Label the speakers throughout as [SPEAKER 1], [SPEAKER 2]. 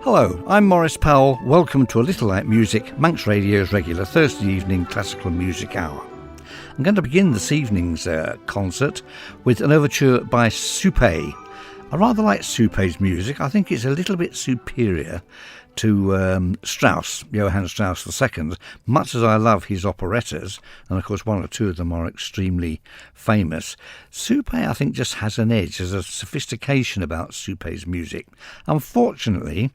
[SPEAKER 1] Hello, I'm Maurice Powell. Welcome to A Little Like Music, Manx Radio's regular Thursday evening classical music hour. I'm going to begin this evening's concert with an overture by Supé. I rather like Supé's music. I think it's a little bit superior to Strauss, Johann Strauss II, much as I love his operettas, and of course one or two of them are extremely famous. Supé, I think, just has an edge. There's a sophistication about Supé's music. Unfortunately,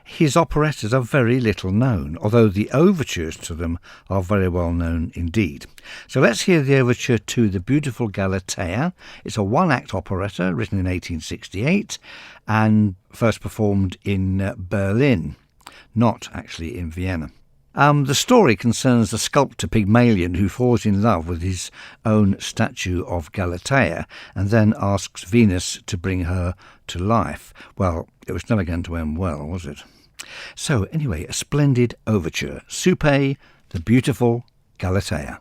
[SPEAKER 1] his operettas are very little known, although the overtures to them are very well known indeed. So let's hear the overture to The Beautiful Galatea. It's a one-act operetta written in 1868 and first performed in Berlin, not actually in Vienna. The story concerns the sculptor Pygmalion who falls in love with his own statue of Galatea and then asks Venus to bring her to life. Well, it was never going to end well, was it? So anyway, a splendid overture. Supé, The Beautiful Galatea.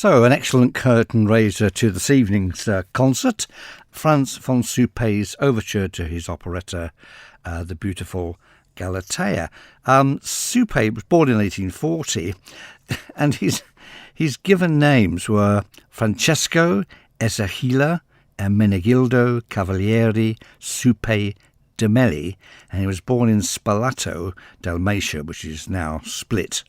[SPEAKER 1] So, an excellent curtain raiser to this evening's concert, Franz von Suppé's overture to his operetta, The Beautiful Galatea. Suppé was born in 1840, and his given names were Francesco Ezechiele Menegildo Cavalieri Suppé de Melli, and he was born in Spalato, Dalmatia, which is now Split.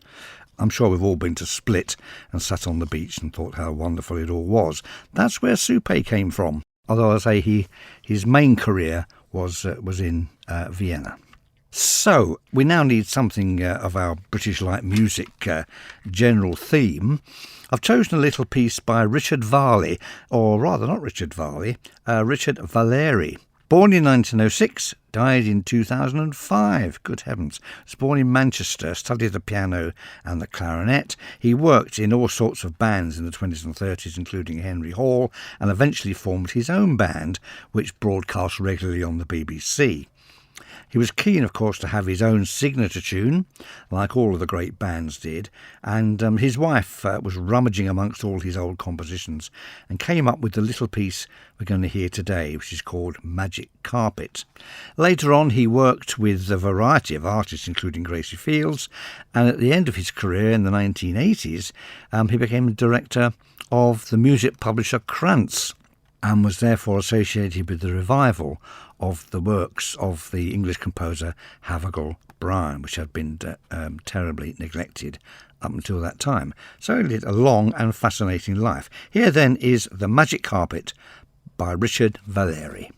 [SPEAKER 1] I'm sure we've all been to Split and sat on the beach and thought how wonderful it all was. That's where Suppé came from, although I say his main career was in Vienna. So, we now need something of our British light music general theme. I've chosen a little piece by Richard Varley, or rather not Richard Varley, Richard Valeri. Born in 1906, died in 2005. Good heavens. Was born in Manchester, studied the piano and the clarinet. He worked in all sorts of bands in the 20s and 30s, including Henry Hall, and eventually formed his own band, which broadcast regularly on the BBC. He was keen, of course, to have his own signature tune, like all of the great bands did, and his wife was rummaging amongst all his old compositions and came up with the little piece we're going to hear today, which is called Magic Carpet. Later on, he worked with a variety of artists, including Gracie Fields, and at the end of his career in the 1980s, he became the director of the music publisher Krantz, and was therefore associated with the revival of the works of the English composer Havergal Brian, which had been terribly neglected up until that time. So he lived a long and fascinating life. Here then is The Magic Carpet by Richard Valeri.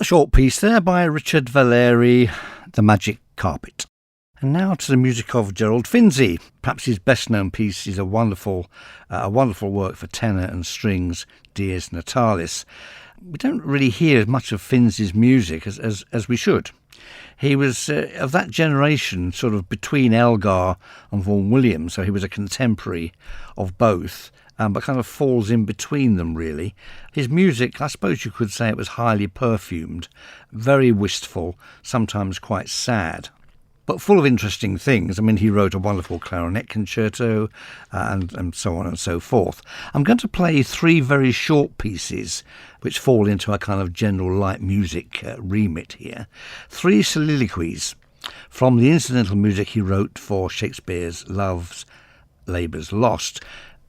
[SPEAKER 1] A short piece there by Richard Valeri, The Magic Carpet. And now to the music of Gerald Finzi. Perhaps his best known piece is a wonderful work for tenor and strings, Dies Natalis. We don't really hear as much of Finzi's music as we should. He was of that generation, sort of between Elgar and Vaughan Williams, so he was a contemporary of both, but kind of falls in between them, really. His music, I suppose you could say it was highly perfumed, very wistful, sometimes quite sad, but full of interesting things. I mean, he wrote a wonderful clarinet concerto and so on and so forth. I'm going to play three very short pieces which fall into a kind of general light music remit here. Three soliloquies from the incidental music he wrote for Shakespeare's Love's Labour's Lost.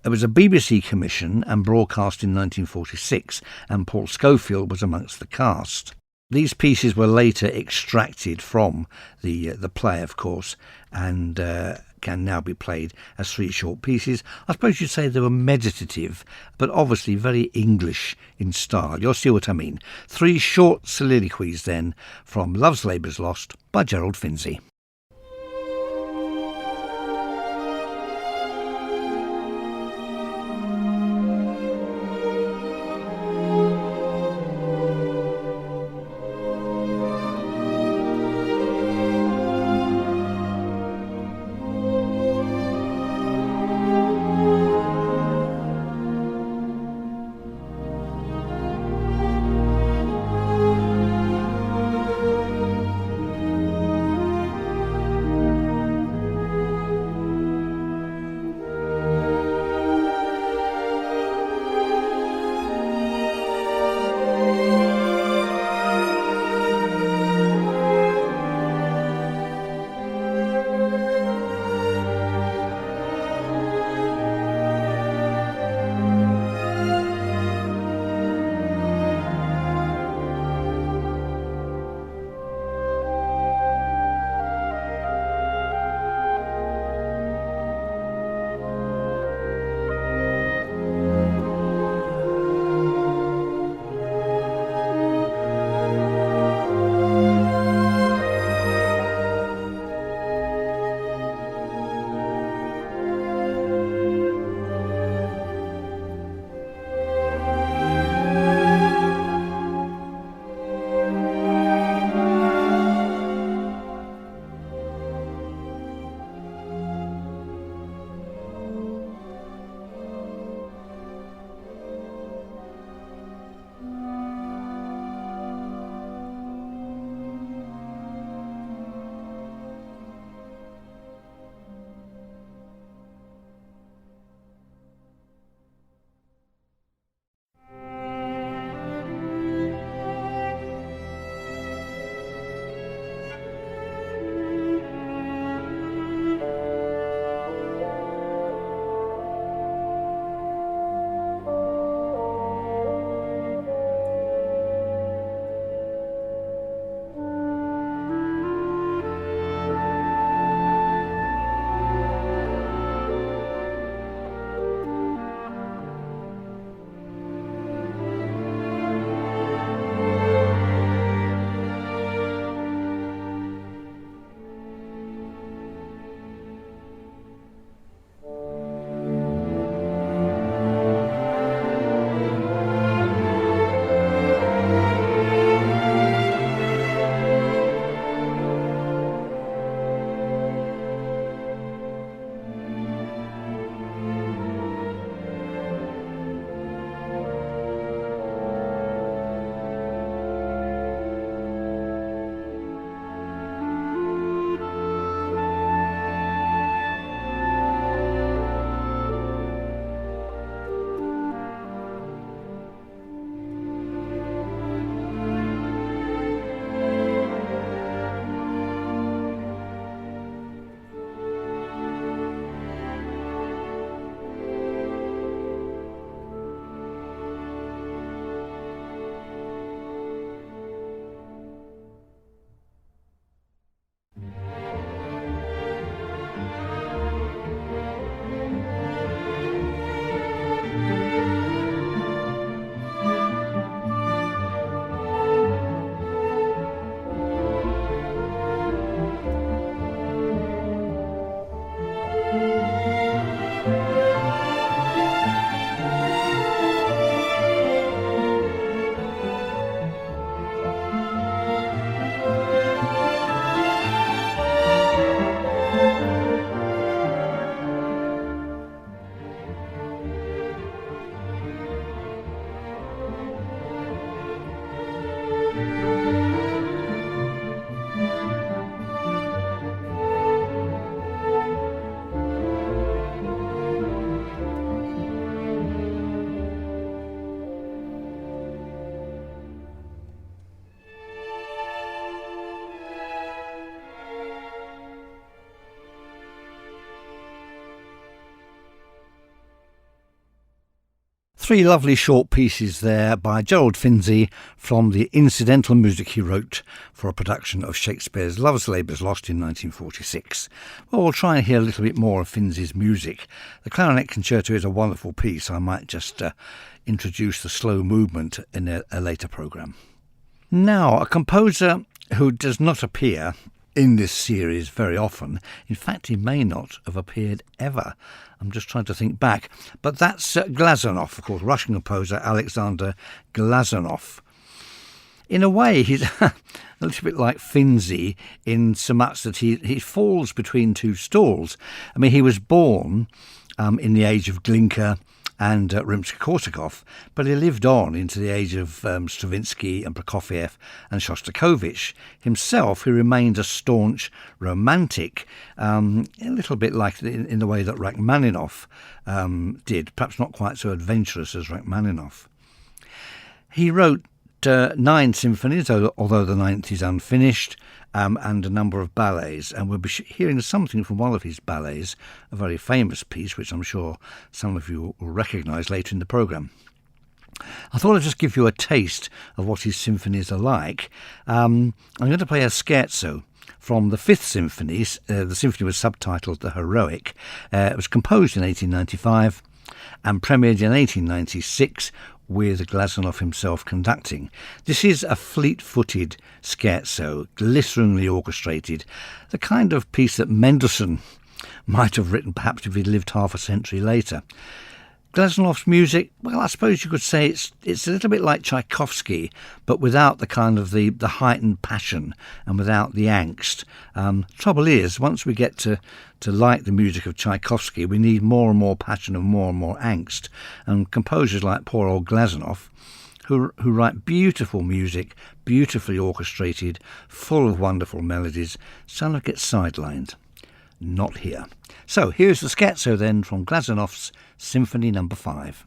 [SPEAKER 1] It was a BBC commission and broadcast in 1946, and Paul Schofield was amongst the cast. These pieces were later extracted from the play, of course, and can now be played as three short pieces. I suppose you'd say they were meditative, but obviously very English in style. You'll see what I mean. Three short soliloquies then from Love's Labour's Lost by Gerald Finzi. Three lovely short pieces there by Gerald Finzi from the incidental music he wrote for a production of Shakespeare's Love's Labour's Lost in 1946. Well, we'll try and hear a little bit more of Finzi's music. The Clarinet Concerto is a wonderful piece. I might just introduce the slow movement in a later programme. Now, a composer who does not appear in this series very often. In fact, he may not have appeared ever. I'm just trying to think back. But that's Glazunov, of course, Russian composer Alexander Glazunov. In a way, he's a little bit like Finzi in so much that he falls between two stools. I mean, he was born in the age of Glinka and Rimsky-Korsakov, but he lived on into the age of Stravinsky and Prokofiev and Shostakovich. Himself, he remained a staunch romantic, a little bit like in the way that Rachmaninoff did, perhaps not quite so adventurous as Rachmaninoff. He wrote 9 symphonies, although the 9th is unfinished, and a number of ballets, and we'll be hearing something from one of his ballets, a very famous piece, which I'm sure some of you will recognise later in the programme. I thought I'd just give you a taste of what his symphonies are like. I'm going to play a scherzo from the 5th Symphony. The symphony was subtitled The Heroic. It was composed in 1895 and premiered in 1896 with Glazunov himself conducting. This is a fleet-footed scherzo, glisteringly orchestrated, the kind of piece that Mendelssohn might have written perhaps if he'd lived half a century later. Glazunov's music, well, I suppose you could say it's a little bit like Tchaikovsky, but without the kind of the heightened passion and without the angst. Trouble is, once we get to like the music of Tchaikovsky, we need more and more passion and more angst. And composers like poor old Glazunov, who write beautiful music, beautifully orchestrated, full of wonderful melodies, sort of get sidelined. Not here. So here's the scherzo then from Glazunov's Symphony No. 5.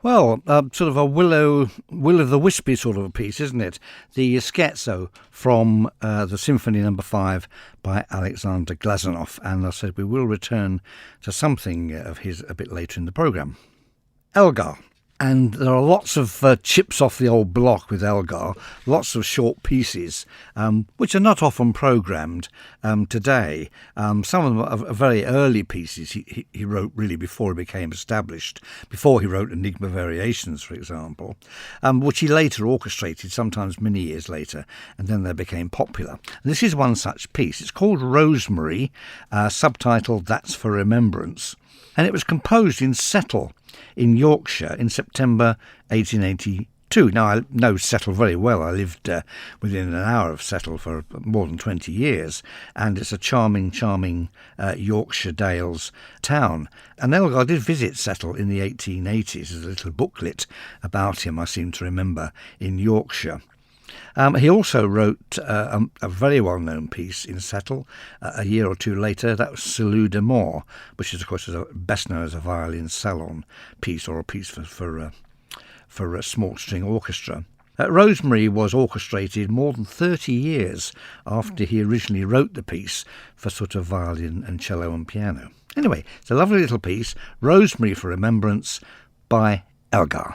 [SPEAKER 1] Well, sort of a will o' the wispy sort of a piece, isn't it? The scherzo from the Symphony Number 5 by Alexander Glazunov, and I said we will return to something of his a bit later in the programme. Elgar. And there are lots of chips off the old block with Elgar, lots of short pieces, which are not often programmed today. Some of them are very early pieces he wrote really before he became established, before he wrote Enigma Variations, for example, which he later orchestrated, sometimes many years later, and then they became popular. And this is one such piece. It's called Rosemary, subtitled That's for Remembrance, and it was composed in Settle, in Yorkshire, in September 1882. Now, I know Settle very well. I lived within an hour of Settle for more than 20 years, and it's a charming Yorkshire Dales town. And Elgar did visit Settle in the 1880s. There's a little booklet about him, I seem to remember, in Yorkshire. He also wrote a very well-known piece in Settle a year or two later. That was Salut d'Amour, which is, of course, best known as a violin salon piece, or a piece for a small string orchestra. Rosemary was orchestrated more than 30 years after he originally wrote the piece for sort of violin and cello and piano. Anyway, it's a lovely little piece, Rosemary for Remembrance by Elgar.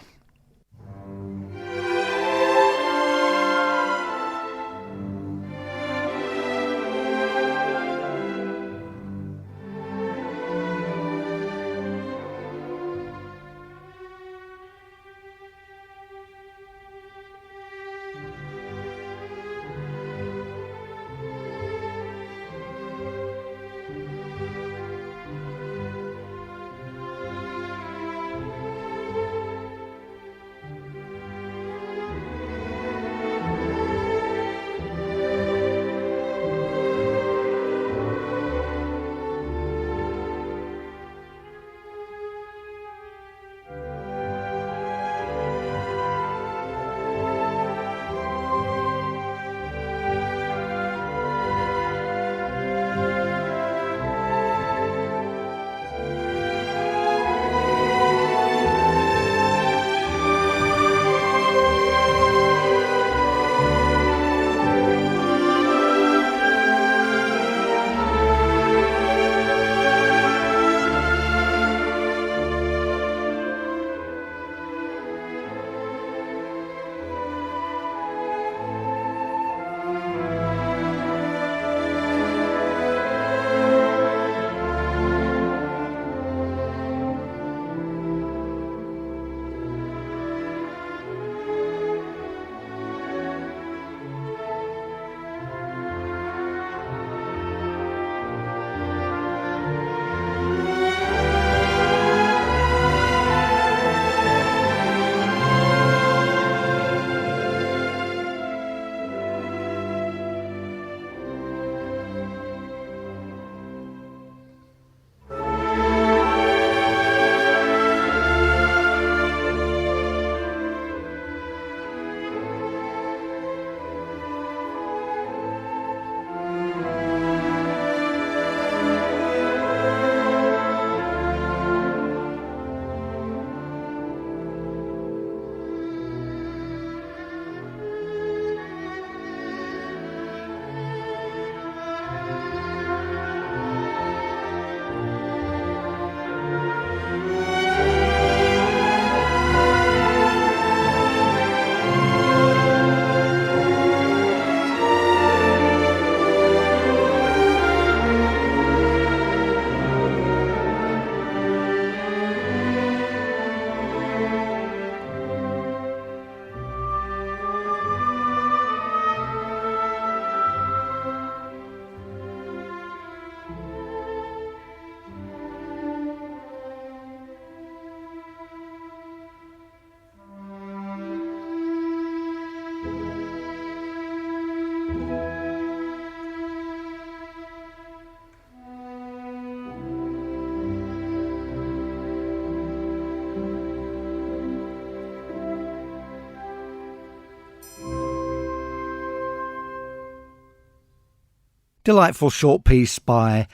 [SPEAKER 1] Delightful short piece by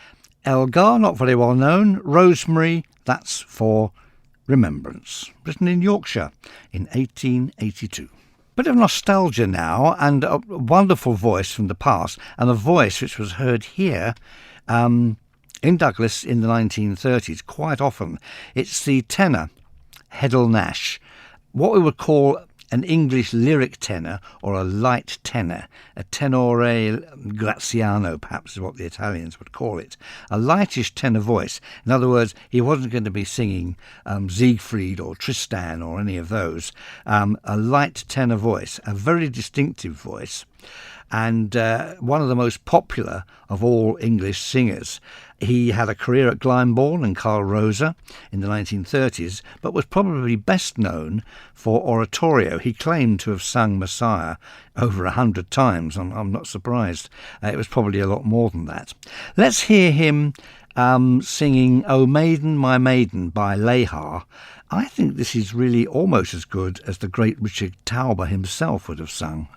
[SPEAKER 1] Elgar, not very well known. Rosemary, that's for Remembrance, written in Yorkshire in 1882. Bit of nostalgia now, and a wonderful voice from the past, and a voice which was heard here in Douglas in the 1930s quite often. It's the tenor, Heddle Nash, what we would call an English lyric tenor or a light tenor, a tenore graziano perhaps is what the Italians would call it, a lightish tenor voice. In other words, he wasn't going to be singing Siegfried or Tristan or any of those. A light tenor voice, a very distinctive voice, and one of the most popular of all English singers. He had a career at Glyndebourne and Carl Rosa in the 1930s, but was probably best known for oratorio. He claimed to have sung Messiah over 100 times. I'm not surprised. It was probably a lot more than that. Let's hear him singing O Maiden, My Maiden by Lehar. I think this is really almost as good as the great Richard Tauber himself would have sung.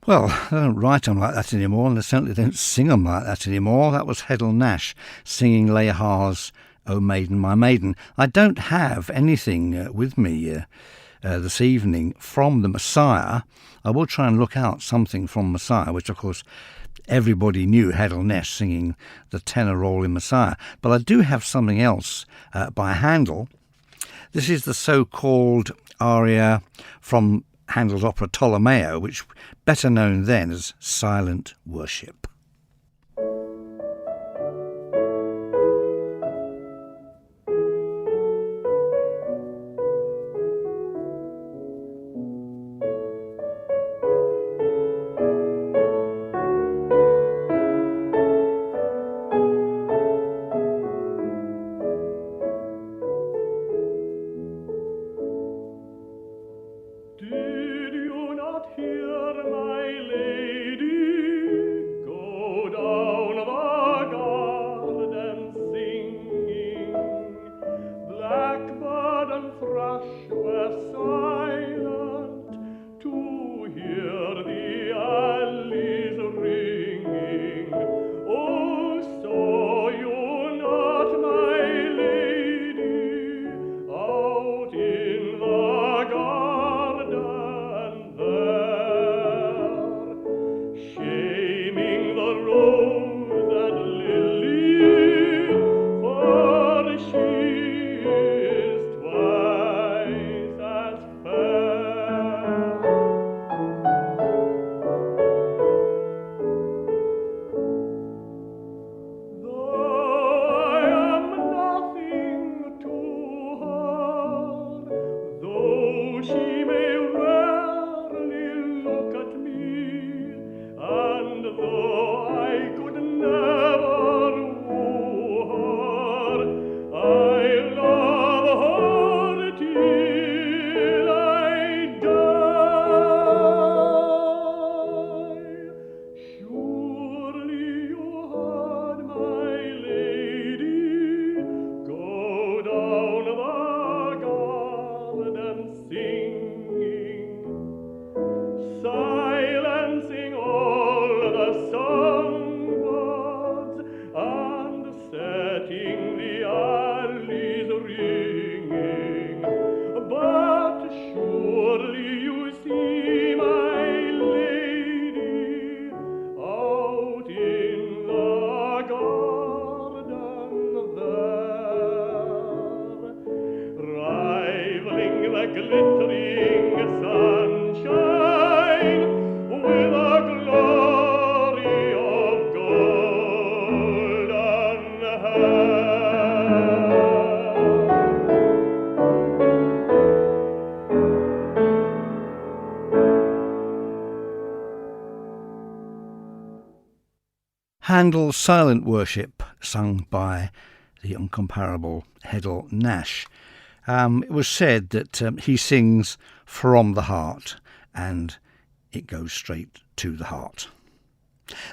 [SPEAKER 1] Well, they don't write them like that anymore, and they certainly don't sing them like that anymore. That was Heddle Nash singing Lehar's O Maiden, My Maiden. I don't have anything with me this evening from the Messiah. I will try and look out something from Messiah, which of course everybody knew Handel Nash singing the tenor role in Messiah. But I do have something else by Handel. This is the so-called aria from Handel's opera Tolomeo, which better known then as Silent Worship. Handel's Silent Worship, sung by the incomparable Handel Nash. It was said that he sings from the heart, and it goes straight to the heart.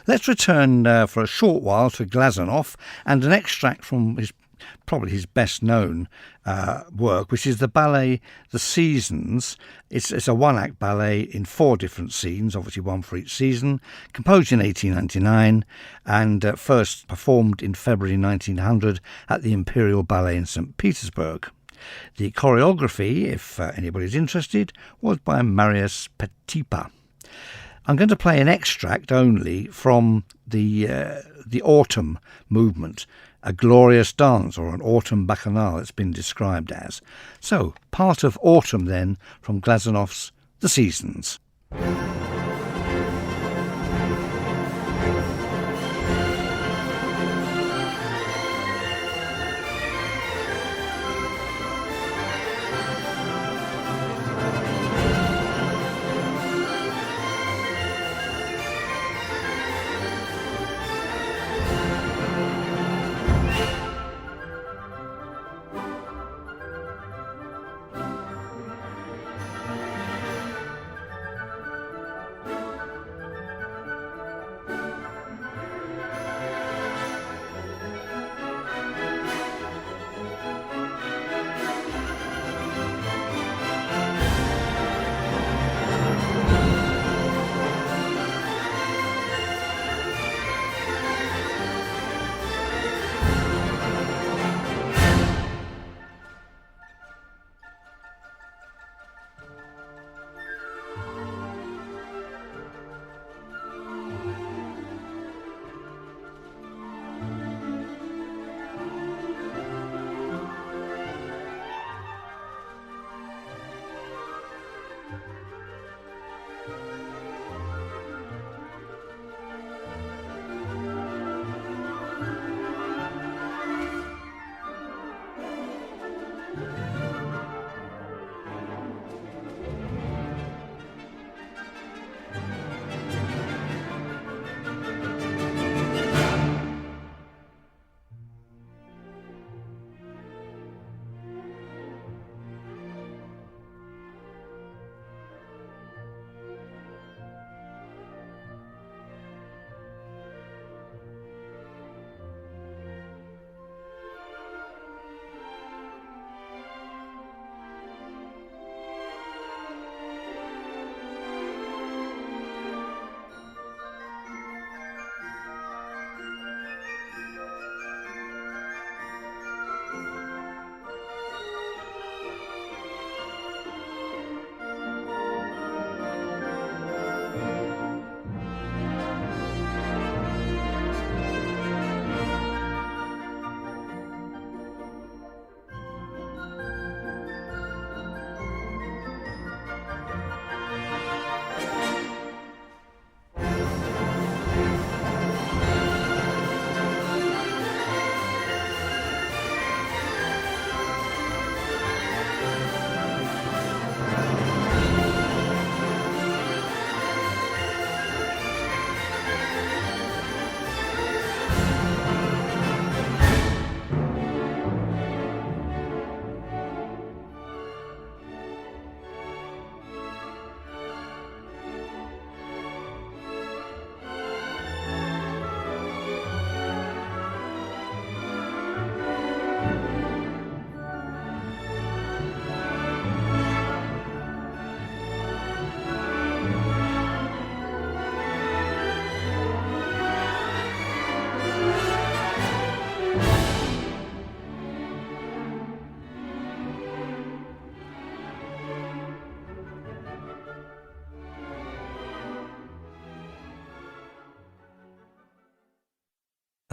[SPEAKER 1] Let's return for a short while to Glazunov and an extract from probably his best known work, which is the ballet The Seasons. It's a one-act ballet in 4 different scenes, obviously one for each season, composed in 1899 and first performed in February 1900 at the Imperial Ballet in St. Petersburg. The choreography, if anybody's interested, was by Maurice Petipa. I'm going to play an extract only from the autumn movement, a glorious dance, or an autumn bacchanal it's been described as. So, part of autumn then from Glazunov's The Seasons.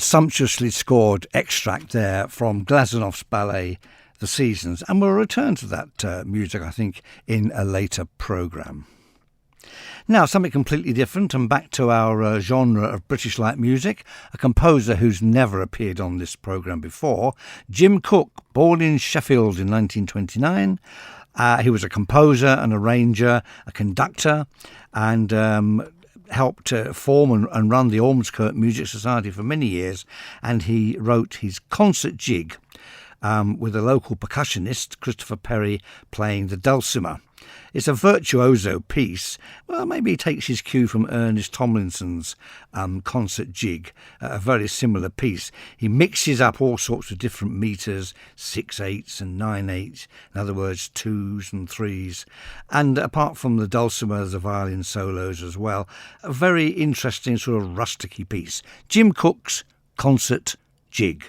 [SPEAKER 1] sumptuously scored extract there from Glazonov's ballet The Seasons, and we'll return to that music, I think, in a later programme. Now, something completely different, and back to our genre of British light music, a composer who's never appeared on this programme before, Jim Cook, born in Sheffield in 1929. He was a composer, an arranger, a conductor, and helped form and run the Ormskirk Music Society for many years, and he wrote his concert jig with a local percussionist, Christopher Perry, playing the dulcimer. It's a virtuoso piece. Well, maybe he takes his cue from Ernest Tomlinson's concert jig, a very similar piece. He mixes up all sorts of different meters, 6/8 and 9/8, in other words, 2s and 3s. And apart from the dulcimer, the violin solos as well. A very interesting sort of rusticy piece. Jim Cook's concert jig.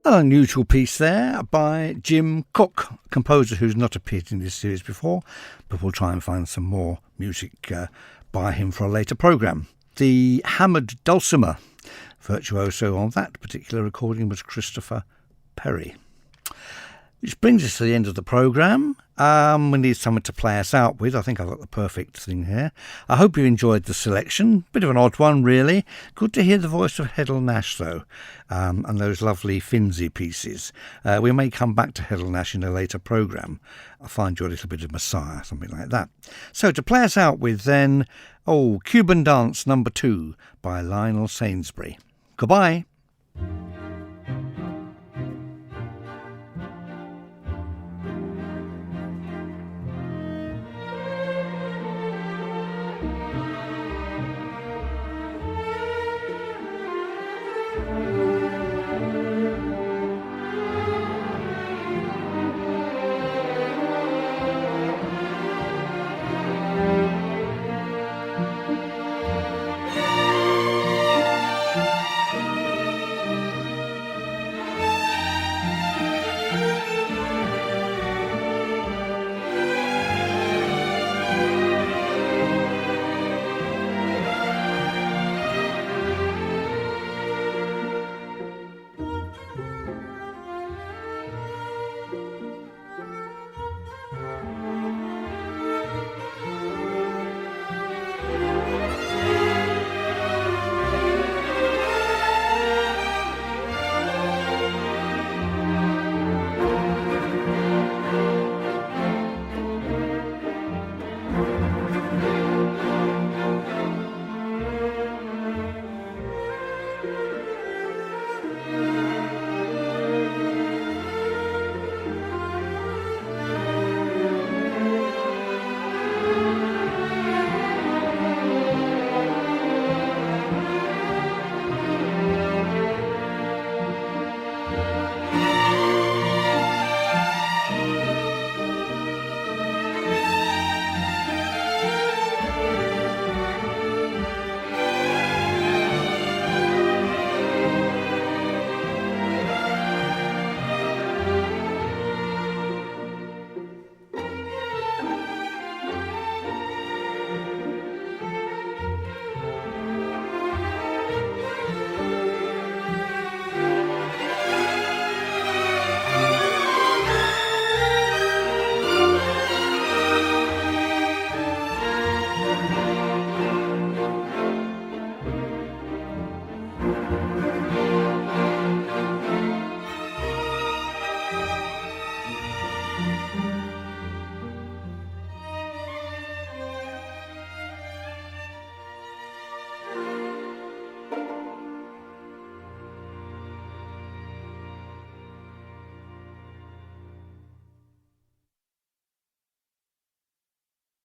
[SPEAKER 1] An unusual piece there by Jim Cook, a composer who's not appeared in this series before, but we'll try and find some more music by him for a later programme. The hammered dulcimer virtuoso on that particular recording was Christopher Perry. Which brings us to the end of the programme. We need someone to play us out with. I think I've got the perfect thing here. I hope you enjoyed the selection. Bit of an odd one, really. Good to hear the voice of Hedl Nash, though, and those lovely Finzi pieces. We may come back to Hedl Nash in a later programme. I'll find you a little bit of Messiah, something like that. So to play us out with then, Cuban Dance No. 2 by Lionel Sainsbury. Goodbye.